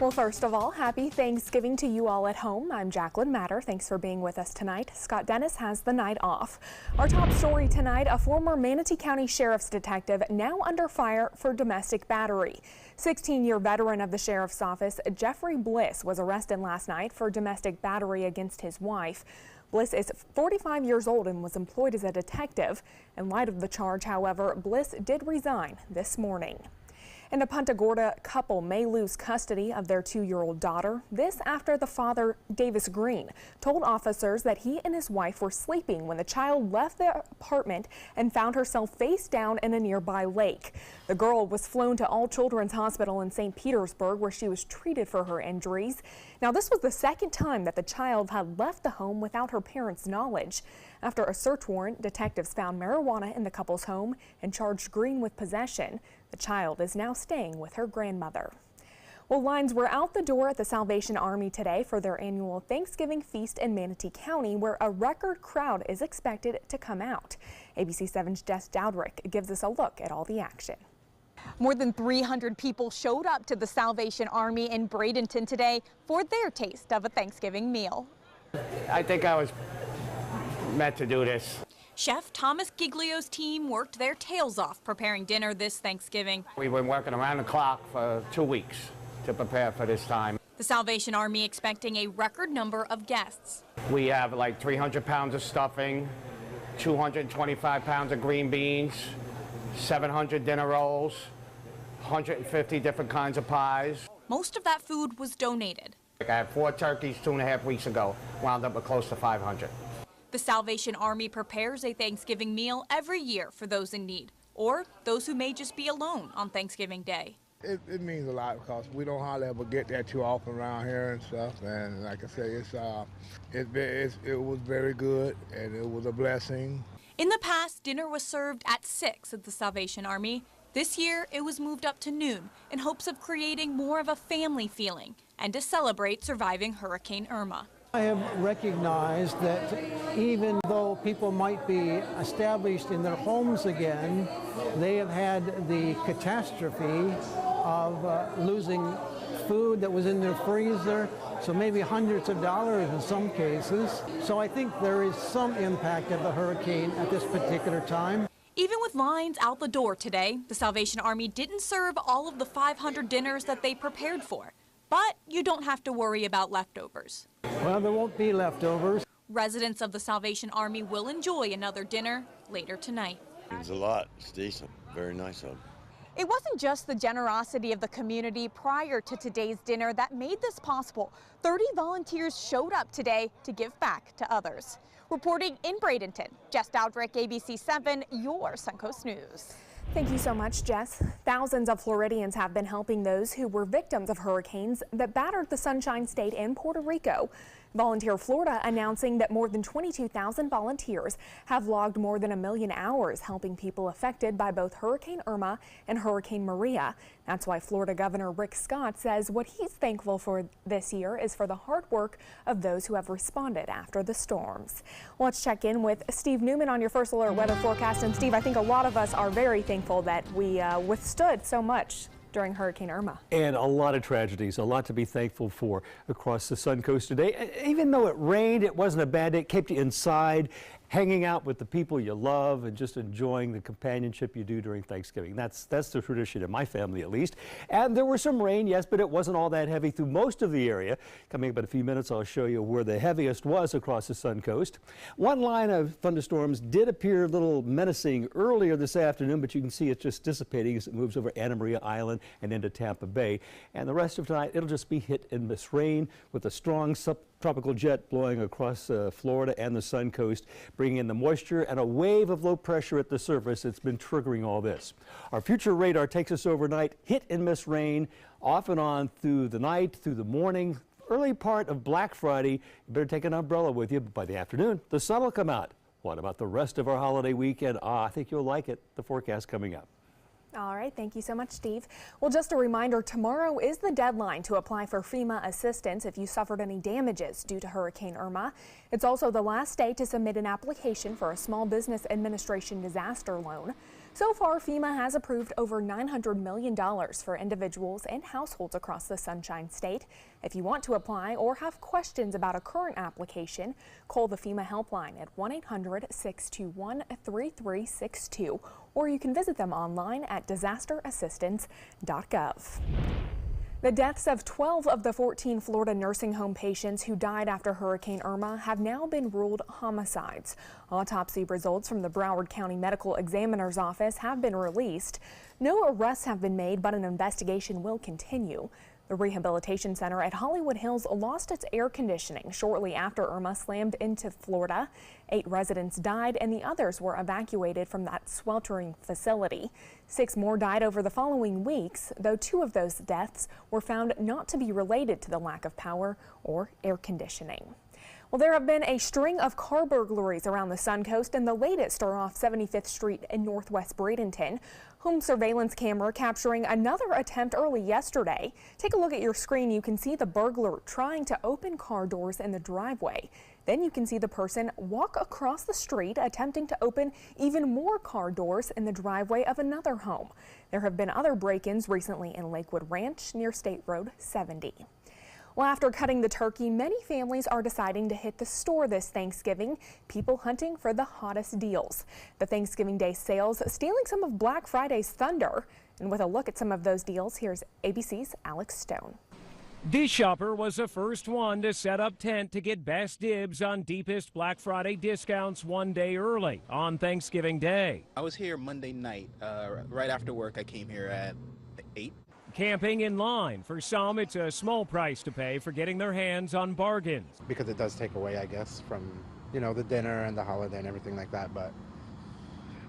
Well, first of all, happy Thanksgiving to you all at home. I'm Jacqueline Matter. Thanks for being with us tonight. Scott Dennis has the night off. Our top story tonight, a former Manatee County Sheriff's detective now under fire for domestic battery. 16-year veteran of the Sheriff's Office, Jeffrey Bliss, was arrested last night for domestic battery against his wife. Bliss is 45 years old and was employed as a detective. In light of the charge, however, Bliss did resign this morning. And a Punta Gorda couple may lose custody of their 2-year-old daughter. This after the father, Davis Green, told officers that he and his wife were sleeping when the child left the apartment and found herself face down in a nearby lake. The girl was flown to All Children's Hospital in St. Petersburg, where she was treated for her injuries. Now, this was the second time that the child had left the home without her parents' knowledge. After a search warrant, detectives found marijuana in the couple's home and charged Green with possession. The child is now staying with her grandmother. Well, lines were out the door at the Salvation Army today for their annual Thanksgiving feast in Manatee County, where a record crowd is expected to come out. ABC 7's Jess Dowdrick gives us a look at all the action. More than 300 people showed up to the Salvation Army in Bradenton today for their taste of a Thanksgiving meal. I think I was meant to do this. Chef Thomas Giglio's team worked their tails off preparing dinner this Thanksgiving. We've been working around the clock for 2 weeks to prepare for this time. The Salvation Army expecting a record number of guests. We have like 300 pounds of stuffing, 225 pounds of green beans, 700 dinner rolls, 150 different kinds of pies. Most of that food was donated. I had 4 turkeys 2.5 weeks ago, wound up with close to 500. The Salvation Army prepares a Thanksgiving meal every year for those in need, or those who may just be alone on Thanksgiving Day. It means a lot because we don't hardly ever get that too often around here and stuff. And like I say, it was very good and it was a blessing. In the past, dinner was served at 6 at the Salvation Army. This year, it was moved up to noon in hopes of creating more of a family feeling and to celebrate surviving Hurricane Irma. I have recognized that even though people might be established in their homes again, they have had the catastrophe of losing food that was in their freezer, so maybe hundreds of dollars in some cases. So I think there is some impact of the hurricane at this particular time. Even with lines out the door today, the Salvation Army didn't serve all of the 500 dinners that they prepared for. But you don't have to worry about leftovers. Well, there won't be leftovers. Residents of the Salvation Army will enjoy another dinner later tonight. It means a lot. It's decent. Very nice of them. It wasn't just the generosity of the community prior to today's dinner that made this possible. 30 volunteers showed up today to give back to others. Reporting in Bradenton, Jess Dowdrick, ABC 7, your Suncoast News. Thank you so much, Jess. Thousands of Floridians have been helping those who were victims of hurricanes that battered the Sunshine State and Puerto Rico. Volunteer Florida announcing that more than 22,000 volunteers have logged more than 1 million hours helping people affected by both Hurricane Irma and Hurricane Maria. That's why Florida Governor Rick Scott says what he's thankful for this year is for the hard work of those who have responded after the storms. Let's check in with Steve Newman on your First Alert weather forecast. And Steve, I think a lot of us are very thankful that we withstood so much during Hurricane Irma. And a lot of tragedies, a lot to be thankful for across the Suncoast today. Even though it rained, it wasn't a bad day. It kept you inside, hanging out with the people you love and just enjoying the companionship you do during Thanksgiving. That's the tradition in my family, at least. And there was some rain, yes, but it wasn't all that heavy through most of the area. Coming up in a few minutes, I'll show you where the heaviest was across the Suncoast. One line of thunderstorms did appear a little menacing earlier this afternoon, but you can see it just dissipating as it moves over Anna Maria Island and into Tampa Bay. And the rest of tonight, it'll just be hit and miss rain with a strong subtropical jet blowing across Florida and the Suncoast, bringing in the moisture and a wave of low pressure at the surface that's been triggering all this. Our future radar takes us overnight, hit and miss rain off and on through the night, through the morning, early part of Black Friday. You better take an umbrella with you, but by the afternoon, the sun will come out. What about the rest of our holiday weekend? I think you'll like it. The forecast coming up. All right, thank you so much, Steve. Well, just a reminder, tomorrow is the deadline to apply for FEMA assistance if you suffered any damages due to Hurricane Irma. It's also the last day to submit an application for a Small Business Administration disaster loan. So far, FEMA has approved over $900 million for individuals and households across the Sunshine State. If you want to apply or have questions about a current application, call the FEMA helpline at 1-800-621-3362, or you can visit them online at disasterassistance.gov. The deaths of 12 of the 14 Florida nursing home patients who died after Hurricane Irma have now been ruled homicides. Autopsy results from the Broward County Medical Examiner's Office have been released. No arrests have been made, but an investigation will continue. The rehabilitation center at Hollywood Hills lost its air conditioning shortly after Irma slammed into Florida. 8 residents died and the others were evacuated from that sweltering facility. 6 more died over the following weeks, though 2 of those deaths were found not to be related to the lack of power or air conditioning. Well, there have been a string of car burglaries around the Suncoast, and the latest are off 75th Street in Northwest Bradenton. Home surveillance camera capturing another attempt early yesterday. Take a look at your screen. You can see the burglar trying to open car doors in the driveway. Then you can see the person walk across the street attempting to open even more car doors in the driveway of another home. There have been other break-ins recently in Lakewood Ranch near State Road 70. Well, after cutting the turkey, many families are deciding to hit the store this Thanksgiving, people hunting for the hottest deals. The Thanksgiving Day sales stealing some of Black Friday's thunder. And with a look at some of those deals, here's ABC's Alex Stone. This shopper was the first one to set up tent to get best dibs on deepest Black Friday discounts one day early on Thanksgiving Day. I was here Monday night. Right after work, I came here at 8. Camping in line. For some, it's a small price to pay for getting their hands on bargains. Because it does take away, I guess, from, the dinner and the holiday and everything like that. But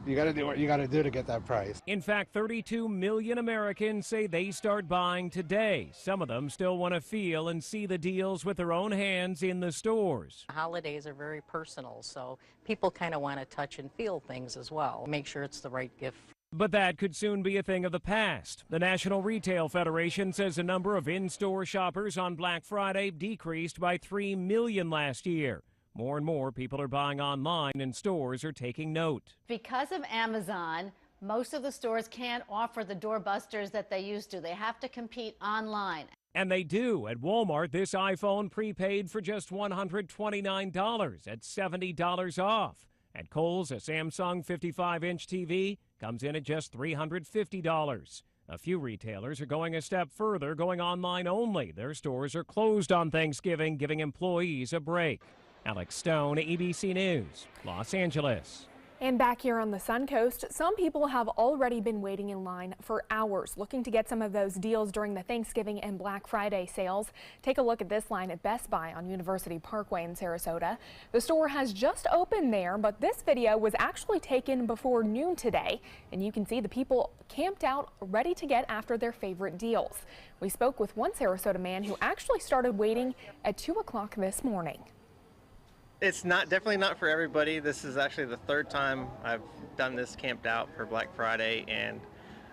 you got to do what you got to do to get that price. In fact, 32 million Americans say they start buying today. Some of them still want to feel and see the deals with their own hands in the stores. Holidays are very personal, so people kind of want to touch and feel things as well. Make sure it's the right gift. But that could soon be a thing of the past. The National Retail Federation says the number of in-store shoppers on Black Friday decreased by 3 million last year. More and more people are buying online and stores are taking note. Because of Amazon, most of the stores can't offer the doorbusters that they used to. They have to compete online. And they do. At Walmart, this iPhone prepaid for just $129 at $70 off. At Kohl's, a Samsung 55-inch TV comes in at just $350. A few retailers are going a step further, going online only. Their stores are closed on Thanksgiving, giving employees a break. Alex Stone, ABC News, Los Angeles. And back here on the Suncoast, some people have already been waiting in line for hours looking to get some of those deals during the Thanksgiving and Black Friday sales. Take a look at this line at Best Buy on University Parkway in Sarasota. The store has just opened there, but this video was actually taken before noon today, and you can see the people camped out ready to get after their favorite deals. We spoke with one Sarasota man who actually started waiting at 2 o'clock this morning. It's definitely not for everybody. This is actually the 3rd time I've done this camped out for Black Friday, and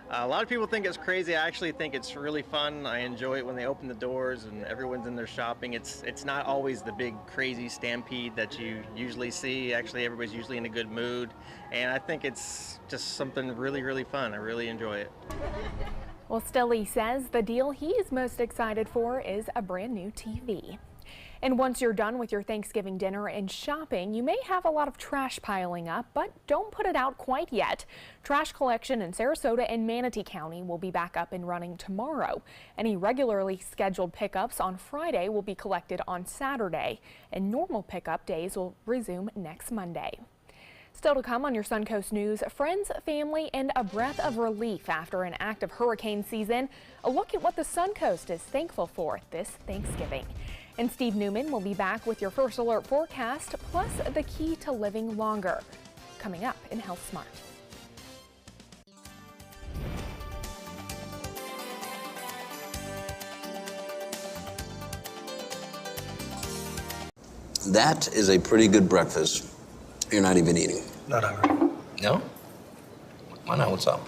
a lot of people think it's crazy. I actually think it's really fun. I enjoy it when they open the doors and everyone's in there shopping. It's not always the big crazy stampede that you usually see. Actually, everybody's usually in a good mood, and I think it's just something really, really fun. I really enjoy it. Well, Stelly says the deal he is most excited for is a brand new TV. And once you're done with your Thanksgiving dinner and shopping, you may have a lot of trash piling up, but don't put it out quite yet. Trash collection in Sarasota and Manatee County will be back up and running tomorrow. Any regularly scheduled pickups on Friday will be collected on Saturday, and normal pickup days will resume next Monday. Still to come on your Suncoast News, friends, family, and a breath of relief after an active hurricane season. A look at what the Suncoast is thankful for this Thanksgiving. And Steve Newman will be back with your first alert forecast, plus the key to living longer. Coming up in Health Smart. That is a pretty good breakfast. You're not even eating. Not hungry. No? Why not? What's up?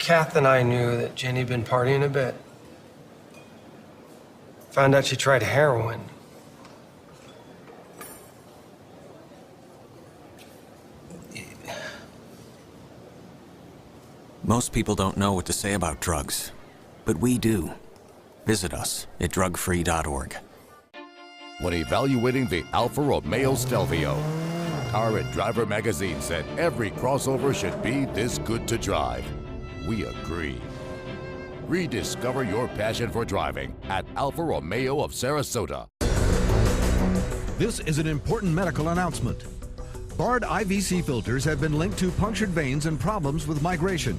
Kath and I knew that Jenny'd been partying a bit. Found out she tried heroin. Most people don't know what to say about drugs, but we do. Visit us at drugfree.org. When evaluating the Alfa Romeo Stelvio, Car and Driver magazine said every crossover should be this good to drive. We agree. Rediscover your passion for driving at Alfa Romeo of Sarasota. This is an important medical announcement. Bard IVC filters have been linked to punctured veins and problems with migration.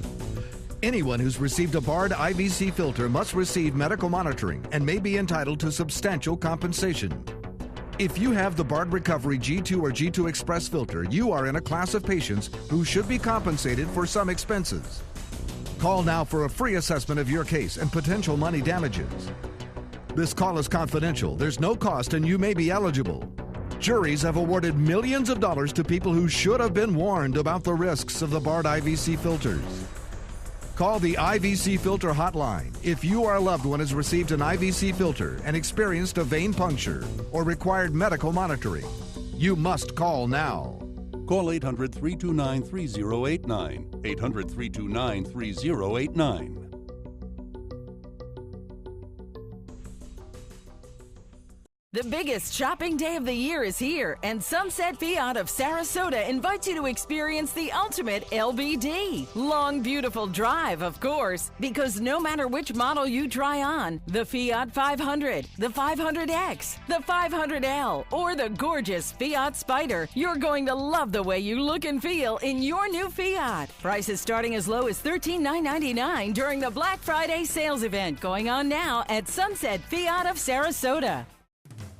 Anyone who's received a Bard IVC filter must receive medical monitoring and may be entitled to substantial compensation. If you have the Bard Recovery G2 or G2 Express filter, you are in a class of patients who should be compensated for some expenses. Call now for a free assessment of your case and potential money damages. This call is confidential. There's no cost and you may be eligible. Juries have awarded millions of dollars to people who should have been warned about the risks of the Bard IVC filters. Call the IVC Filter Hotline if you or a loved one has received an IVC filter and experienced a vein puncture or required medical monitoring. You must call now. Call 800-329-3089. 800-329-3089. The biggest shopping day of the year is here, and Sunset Fiat of Sarasota invites you to experience the ultimate LBD. Long, beautiful drive, of course, because no matter which model you try on, the Fiat 500, the 500X, the 500L, or the gorgeous Fiat Spider, you're going to love the way you look and feel in your new Fiat. Prices starting as low as $13,999 during the Black Friday sales event going on now at Sunset Fiat of Sarasota.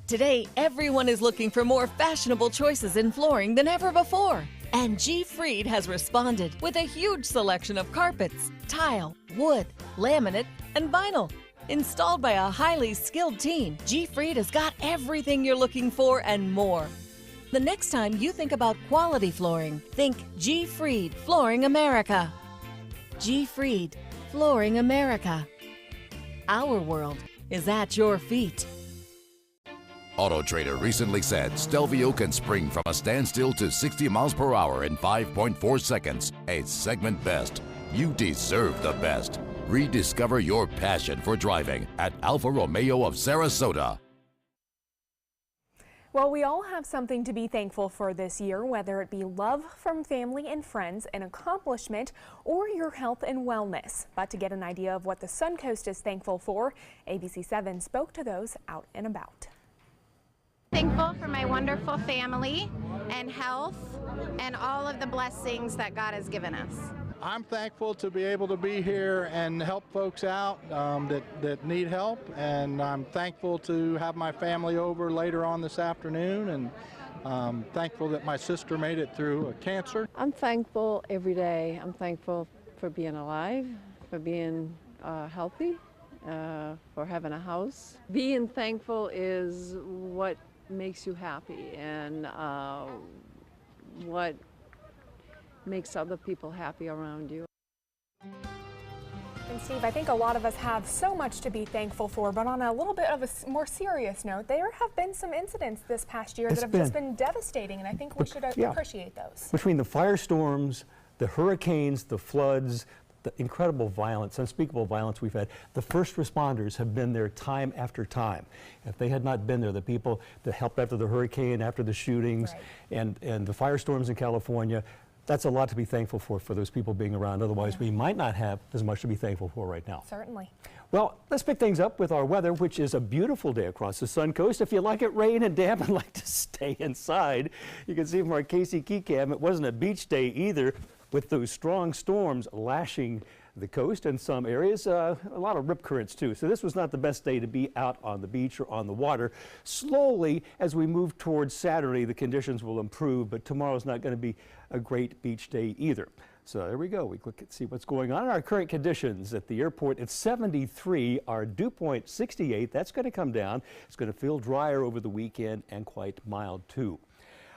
Today, everyone is looking for more fashionable choices in flooring than ever before. And G. Fried has responded with a huge selection of carpets, tile, wood, laminate, and vinyl. Installed by a highly skilled team, G. Fried has got everything you're looking for and more. The next time you think about quality flooring, think G. Fried Flooring America. G. Fried Flooring America. Our world is at your feet. Auto Trader recently said Stelvio can spring from a standstill to 60 miles per hour in 5.4 seconds. A segment best. You deserve the best. Rediscover your passion for driving at Alfa Romeo of Sarasota. Well, we all have something to be thankful for this year, whether it be love from family and friends, an accomplishment, or your health and wellness. But to get an idea of what the Suncoast is thankful for, ABC7 spoke to those out and about. Thankful for my wonderful family and health and all of the blessings that God has given us. I'm thankful to be able to be here and help folks out that need help, and I'm thankful to have my family over later on this afternoon, and thankful that my sister made it through cancer. I'm thankful every day. I'm thankful for being alive, for being healthy, for having a house. Being thankful is what makes you happy and what makes other people happy around you. And Steve, I think a lot of us have so much to be thankful for, but on a little bit of a more serious note, there have been some incidents this past year that have just been devastating, and I think we should appreciate those. Between the firestorms, the hurricanes, the floods, the incredible violence, unspeakable violence we've had, the first responders have been there time after time. If they had not been there, the people that helped after the hurricane, after the shootings, and the firestorms in California, that's a lot to be thankful for those people being around. Otherwise, we might not have as much to be thankful for right now. Certainly. Well, let's pick things up with our weather, which is a beautiful day across the Suncoast. If you like it rain and damp and like to stay inside, you can see from our Casey Key Cam, it wasn't a beach day either, with those strong storms lashing the coast in some areas, a lot of rip currents too. So this was not the best day to be out on the beach or on the water. Slowly, as we move towards Saturday, the conditions will improve, but tomorrow's not going to be a great beach day either. So there we go. We look at see what's going on. Our current conditions at the airport, it's 73. Our dew point 68. That's going to come down. It's going to feel drier over the weekend and quite mild too.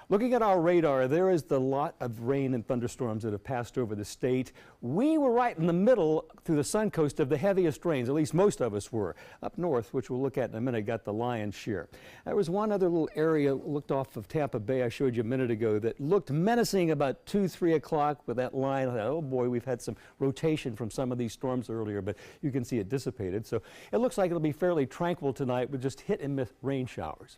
Looking at our radar, there is the lot of rain and thunderstorms that have passed over the state. We were right in the middle through the Suncoast of the heaviest rains, at least most of us were. Up north, which we'll look at in a minute, got the lion's share. There was one other little area looked off of Tampa Bay I showed you a minute ago that looked menacing about 2, 3 o'clock with that line. I thought, oh boy, we've had some rotation from some of these storms earlier, but you can see it dissipated. So it looks like it'll be fairly tranquil tonight with just hit and miss rain showers.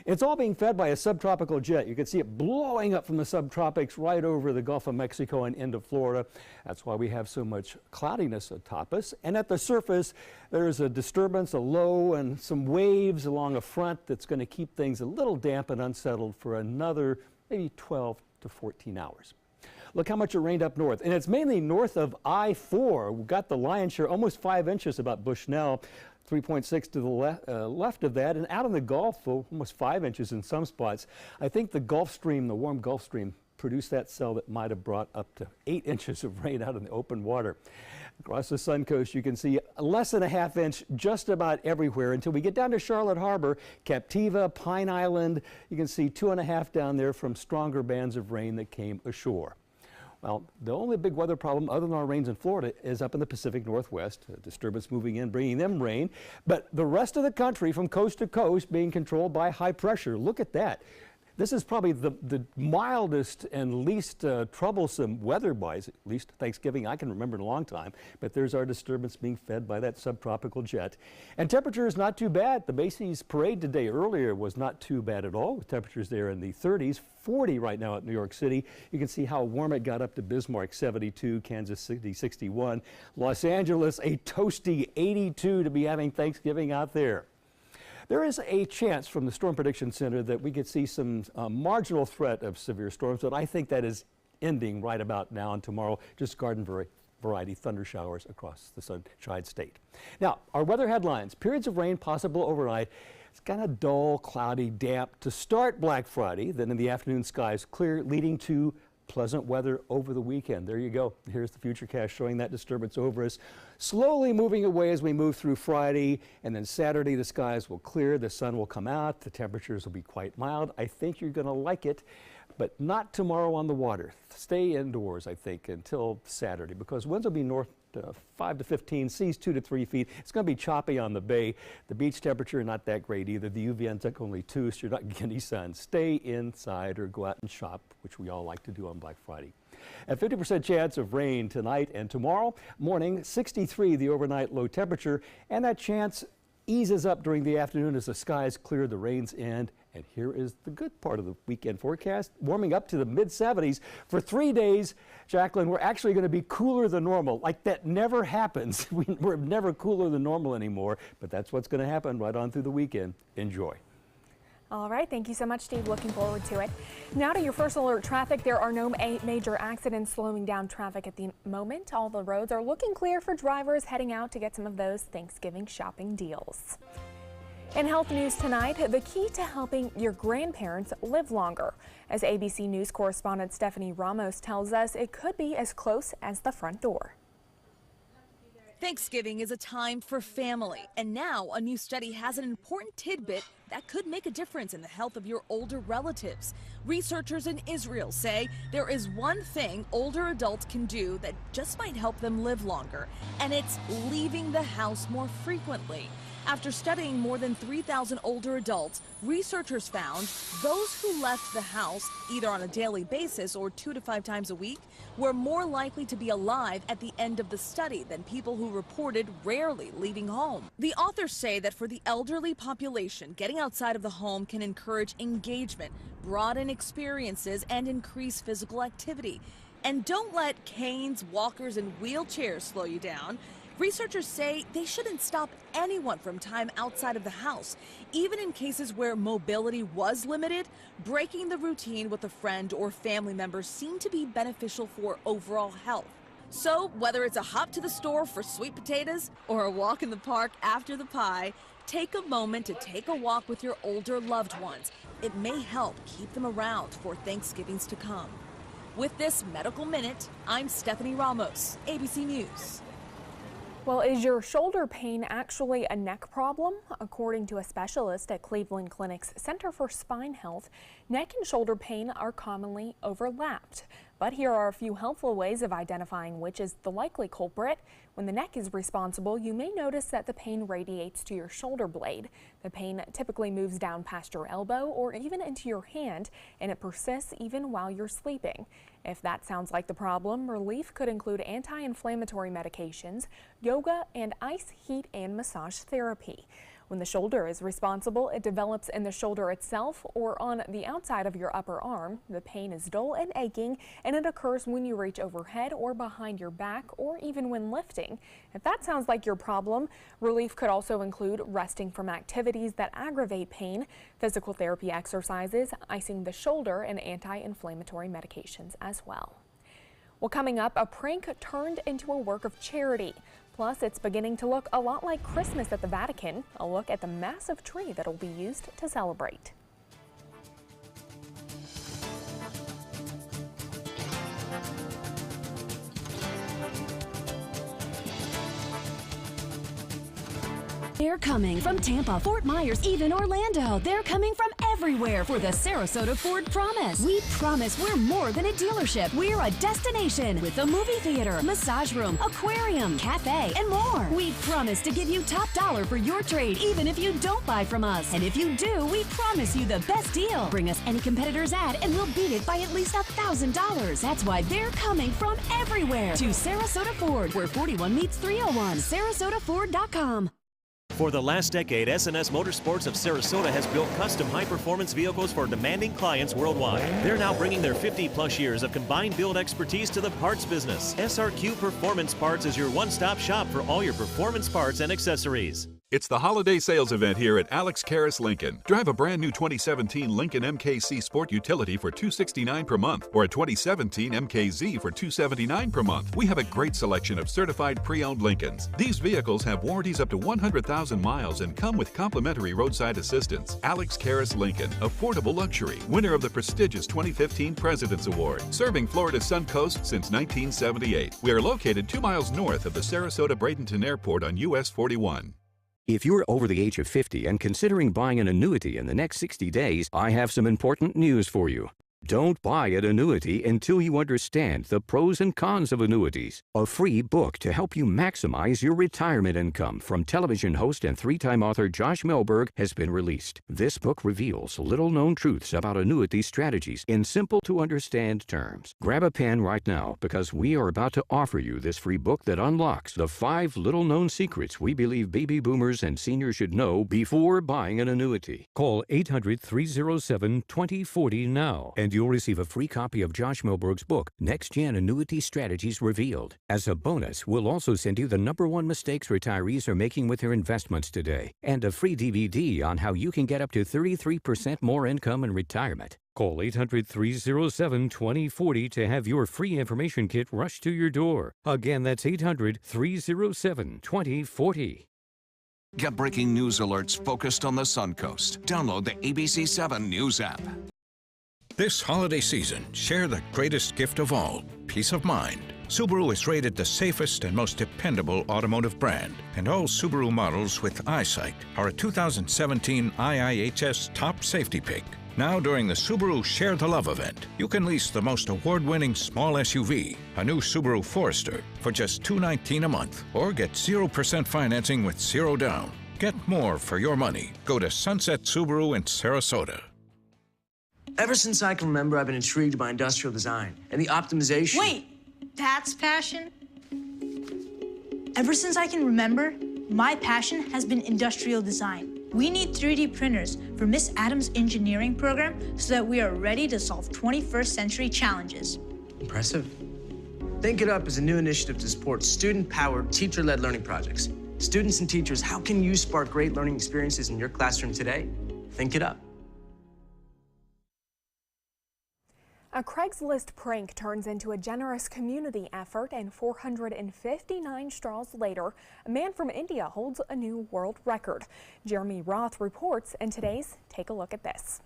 It's all being fed by a subtropical jet. You can see it blowing up from the subtropics right over the Gulf of Mexico and into Florida. That's why we have so much cloudiness atop us. And at the surface, there's a disturbance, a low, and some waves along a front that's going to keep things a little damp and unsettled for another maybe 12 to 14 hours. Look how much it rained up north, and it's mainly north of I-4. We've got the lion's share, almost 5 inches about Bushnell. 3.6 to the left of that, and out in the Gulf, almost 5 inches in some spots. I think the Gulf Stream, the warm Gulf Stream, produced that cell that might have brought up to 8 inches of rain out in the open water. Across the Suncoast, you can see less than a ½ inch just about everywhere until we get down to Charlotte Harbor, Captiva, Pine Island. You can see 2.5 down there from stronger bands of rain that came ashore. Well, the only big weather problem other than our rains in Florida is up in the Pacific Northwest. A disturbance moving in, bringing them rain. But the rest of the country from coast to coast being controlled by high pressure. Look at that. This is probably the mildest and least troublesome weather-wise, at least Thanksgiving I can remember in a long time. But there's our disturbance being fed by that subtropical jet. And temperature is not too bad. The Macy's parade today earlier was not too bad at all, with temperatures there in the 30s, 40 right now at New York City. You can see how warm it got up to Bismarck, 72, Kansas City, 61. Los Angeles, a toasty 82 to be having Thanksgiving out there. There is a chance from the Storm Prediction Center that we could see some marginal threat of severe storms, but I think that is ending right about now and tomorrow, just garden variety thunder showers across the Sunshine State. Now, our weather headlines: periods of rain possible overnight. It's kind of dull, cloudy, damp to start Black Friday. Then in the afternoon, skies clear, leading to pleasant weather over the weekend. There you go. Here's the futurecast showing that disturbance over us, slowly moving away as we move through Friday, and then Saturday the skies will clear, the sun will come out, the temperatures will be quite mild. I think you're going to like it, but not tomorrow on the water. Stay indoors, I think, until Saturday, because winds will be north 5 to 15, seas 2 to 3 feet. It's going to be choppy on the bay. The beach temperature not that great either. The UV index only 2, so you're not getting any sun. Stay inside or go out and shop, which we all like to do on Black Friday. At 50% chance of rain tonight and tomorrow morning, 63 the overnight low temperature, and that chance eases up during the afternoon as the skies clear, the rains end. And here is the good part of the weekend forecast, warming up to the mid-70s for 3 days. Jacqueline, we're actually going to be cooler than normal. Like that never happens. We're never cooler than normal anymore, but that's what's going to happen right on through the weekend. Enjoy. All right, thank you so much, Steve. Looking forward to it. Now to your first alert traffic. There are no major accidents slowing down traffic at the moment. All the roads are looking clear for drivers heading out to get some of those Thanksgiving shopping deals. In health news tonight, the key to helping your grandparents live longer. As ABC News correspondent Stephanie Ramos tells us, it could be as close as the front door. Thanksgiving is a time for family, and now a new study has an important tidbit that could make a difference in the health of your older relatives. Researchers in Israel say there is one thing older adults can do that just might help them live longer, and it's leaving the house more frequently. After studying more than 3,000 older adults, researchers found those who left the house either on a daily basis or 2 to 5 times a week were more likely to be alive at the end of the study than people who reported rarely leaving home. The authors say that for the elderly population, getting outside of the home can encourage engagement, broaden experiences, and increase physical activity. And don't let canes, walkers, and wheelchairs slow you down. Researchers say they shouldn't stop anyone from time outside of the house. Even in cases where mobility was limited, breaking the routine with a friend or family member seemed to be beneficial for overall health. So whether it's a hop to the store for sweet potatoes or a walk in the park after the pie, take a moment to take a walk with your older loved ones. It may help keep them around for Thanksgivings to come. With this Medical Minute, I'm Stephanie Ramos, ABC News. Well, is your shoulder pain actually a neck problem? According to a specialist at Cleveland Clinic's Center for Spine Health, neck and shoulder pain are commonly overlapped. But here are a few helpful ways of identifying which is the likely culprit. When the neck is responsible, you may notice that the pain radiates to your shoulder blade. The pain typically moves down past your elbow or even into your hand, and it persists even while you're sleeping. If that sounds like the problem, relief could include anti-inflammatory medications, yoga, and ice, heat, and massage therapy. When the shoulder is responsible, it develops in the shoulder itself or on the outside of your upper arm. The pain is dull and aching, and it occurs when you reach overhead or behind your back or even when lifting. If that sounds like your problem, relief could also include resting from activities that aggravate pain, physical therapy exercises, icing the shoulder, and anti-inflammatory medications as well. Well, coming up, a prank turned into a work of charity. Plus, it's beginning to look a lot like Christmas at the Vatican. A look at the massive tree that'll be used to celebrate. They're coming from Tampa, Fort Myers, even Orlando. They're coming from everywhere for the Sarasota Ford Promise. We promise we're more than a dealership. We're a destination with a movie theater, massage room, aquarium, cafe, and more. We promise to give you top dollar for your trade, even if you don't buy from us. And if you do, we promise you the best deal. Bring us any competitor's ad and we'll beat it by at least $1,000. That's why they're coming from everywhere to Sarasota Ford, where 41 meets 301. SarasotaFord.com. For the last decade, S&S Motorsports of Sarasota has built custom high-performance vehicles for demanding clients worldwide. They're now bringing their 50-plus years of combined build expertise to the parts business. SRQ Performance Parts is your one-stop shop for all your performance parts and accessories. It's the holiday sales event here at Alex Karras Lincoln. Drive a brand new 2017 Lincoln MKC Sport Utility for $269 per month or a 2017 MKZ for $279 per month. We have a great selection of certified pre-owned Lincolns. These vehicles have warranties up to 100,000 miles and come with complimentary roadside assistance. Alex Karras Lincoln, affordable luxury, winner of the prestigious 2015 President's Award, serving Florida's Suncoast since 1978. We are located 2 miles north of the Sarasota-Bradenton Airport on US 41. If you're over the age of 50 and considering buying an annuity in the next 60 days, I have some important news for you. Don't buy an annuity until you understand the pros and cons of annuities. A free book to help you maximize your retirement income from television host and 3-time author Josh Melberg has been released. This book reveals little-known truths about annuity strategies in simple-to-understand terms. Grab a pen right now because we are about to offer you this free book that unlocks the 5 little-known secrets we believe baby boomers and seniors should know before buying an annuity. Call 800-307-2040 now and you'll receive a free copy of Josh Melberg's book, Next Gen Annuity Strategies Revealed. As a bonus, we'll also send you the #1 mistakes retirees are making with their investments today, and a free DVD on how you can get up to 33% more income in retirement. Call 800-307-2040 to have your free information kit rushed to your door. Again, that's 800-307-2040. Get breaking news alerts focused on the Suncoast. Download the ABC7 News app. This holiday season, share the greatest gift of all, peace of mind. Subaru is rated the safest and most dependable automotive brand, and all Subaru models with EyeSight are a 2017 IIHS top safety pick. Now during the Subaru Share the Love event, you can lease the most award-winning small SUV, a new Subaru Forester, for just $219 a month, or get 0% financing with 0 down. Get more for your money. Go to Sunset Subaru in Sarasota. Ever since I can remember, I've been intrigued by industrial design and the optimization. Wait, that's passion? Ever since I can remember, my passion has been industrial design. We need 3D printers for Miss Adams' engineering program so that we are ready to solve 21st century challenges. Impressive. Think It Up is a new initiative to support student-powered, teacher-led learning projects. Students and teachers, how can you spark great learning experiences in your classroom today? Think It Up. A Craigslist prank turns into a generous community effort, and 459 straws later, a man from India holds a new world record. Jeremy Roth reports in today's Take a Look at This.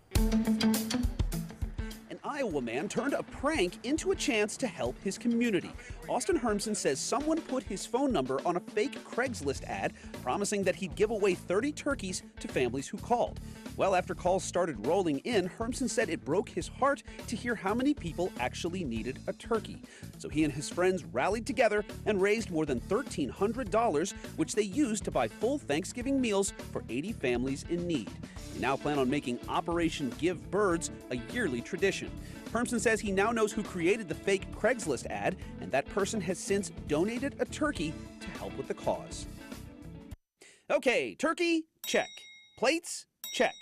An Iowa man turned a prank into a chance to help his community. Austin Hermson says someone put his phone number on a fake Craigslist ad, promising that he'd give away 30 turkeys to families who called. Well, after calls started rolling in, Hermson said it broke his heart to hear how many people actually needed a turkey. So he and his friends rallied together and raised more than $1,300, which they used to buy full Thanksgiving meals for 80 families in need. They now plan on making Operation Give Birds a yearly tradition. Hermson says he now knows who created the fake Craigslist ad, and that person has since donated a turkey to help with the cause. Okay, turkey, check. Plates, check.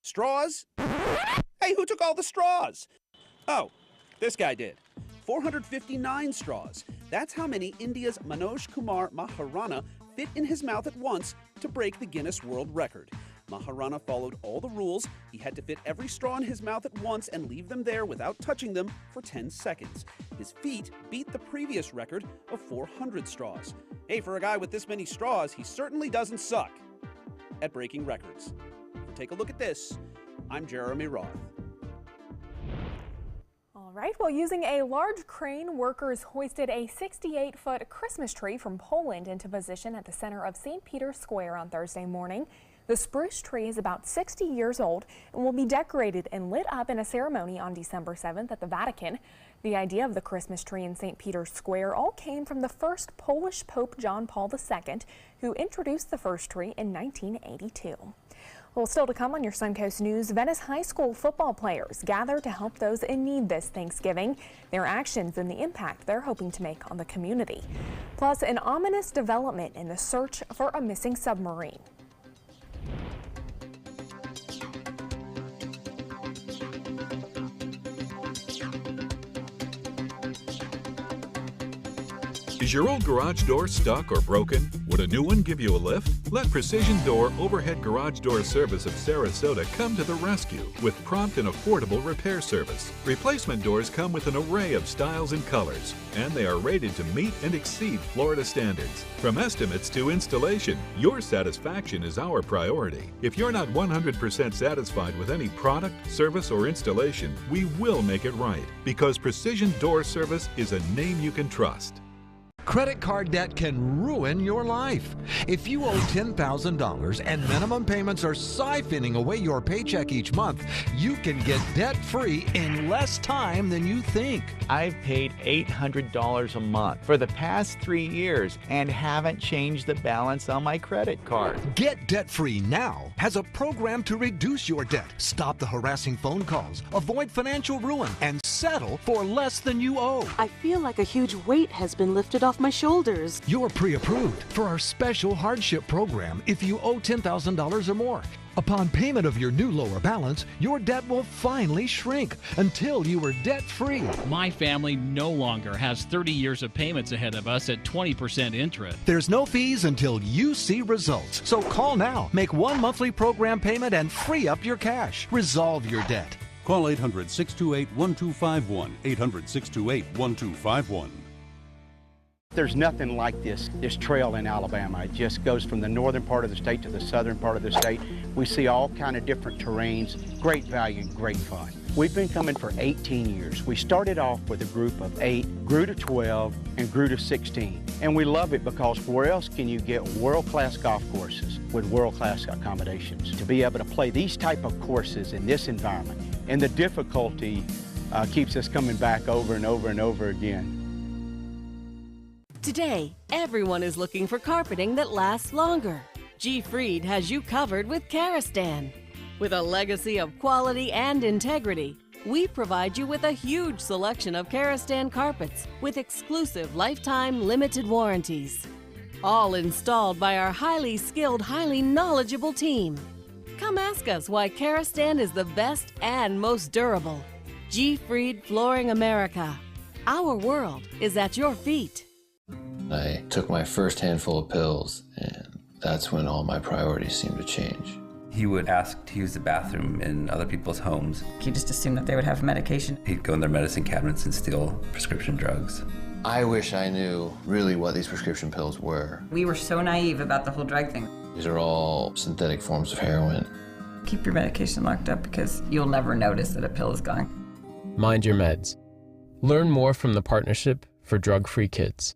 Straws? Hey, who took all the straws? Oh, this guy did. 459 straws. That's how many India's Manoj Kumar Maharana fit in his mouth at once to break the Guinness World Record. Maharana followed all the rules. He had to fit every straw in his mouth at once and leave them there without touching them for 10 seconds. His feet beat the previous record of 400 straws. Hey, for a guy with this many straws, he certainly doesn't suck at breaking records. Take a look at this. I'm Jeremy Roth. All right, well, using a large crane, workers hoisted a 68-foot Christmas tree from Poland into position at the center of St. Peter's Square on Thursday morning. The spruce tree is about 60 years old and will be decorated and lit up in a ceremony on December 7th at the Vatican. The idea of the Christmas tree in St. Peter's Square all came from the first Polish Pope John Paul II, who introduced the first tree in 1982. Well, still to come on your Suncoast News, Venice High School football players gather to help those in need this Thanksgiving, their actions and the impact they're hoping to make on the community. Plus, an ominous development in the search for a missing submarine. Is your old garage door stuck or broken? Would a new one give you a lift? Let Precision Door Overhead Garage Door Service of Sarasota come to the rescue with prompt and affordable repair service. Replacement doors come with an array of styles and colors, and they are rated to meet and exceed Florida standards. From estimates to installation, your satisfaction is our priority. If you're not 100% satisfied with any product, service, or installation, we will make it right, because Precision Door Service is a name you can trust. Credit card debt can ruin your life. If you owe $10,000 and minimum payments are siphoning away your paycheck each month, you can get debt-free in less time than you think. I've paid $800 a month for the past 3 years and haven't changed the balance on my credit card. Get debt-free now has a program to reduce your debt, stop the harassing phone calls, avoid financial ruin, and settle for less than you owe. I feel like a huge weight has been lifted off my shoulders. You're pre-approved for our special hardship program if you owe $10,000 or more. Upon payment of your new lower balance, your debt will finally shrink until you are debt-free. My family no longer has 30 years of payments ahead of us at 20% interest. There's no fees until you see results. So call now, make one monthly program payment, and free up your cash. Resolve your debt. Call 800-628-1251, 800-628-1251. There's nothing like this trail in Alabama. It just goes from the northern part of the state to the southern part of the state. We see all kind of different terrains, great value, great fun. We've been coming for 18 years. We started off with a group of 8, grew to 12, and grew to 16. And we love it because where else can you get world-class golf courses with world-class accommodations? To be able to play these type of courses in this environment, and the difficulty keeps us coming back over and over and over again. Today, everyone is looking for carpeting that lasts longer. G. Fried has you covered with Karastan. With a legacy of quality and integrity, we provide you with a huge selection of Karastan carpets with exclusive lifetime limited warranties. All installed by our highly skilled, highly knowledgeable team. Come ask us why Karastan is the best and most durable. G. Fried Flooring America. Our world is at your feet. I took my first handful of pills, and that's when all my priorities seemed to change. He would ask to use the bathroom in other people's homes. He just assumed that they would have medication. He'd go in their medicine cabinets and steal prescription drugs. I wish I knew really what these prescription pills were. We were so naive about the whole drug thing. These are all synthetic forms of heroin. Keep your medication locked up because you'll never notice that a pill is gone. Mind Your Meds. Learn more from the Partnership for Drug-Free Kids.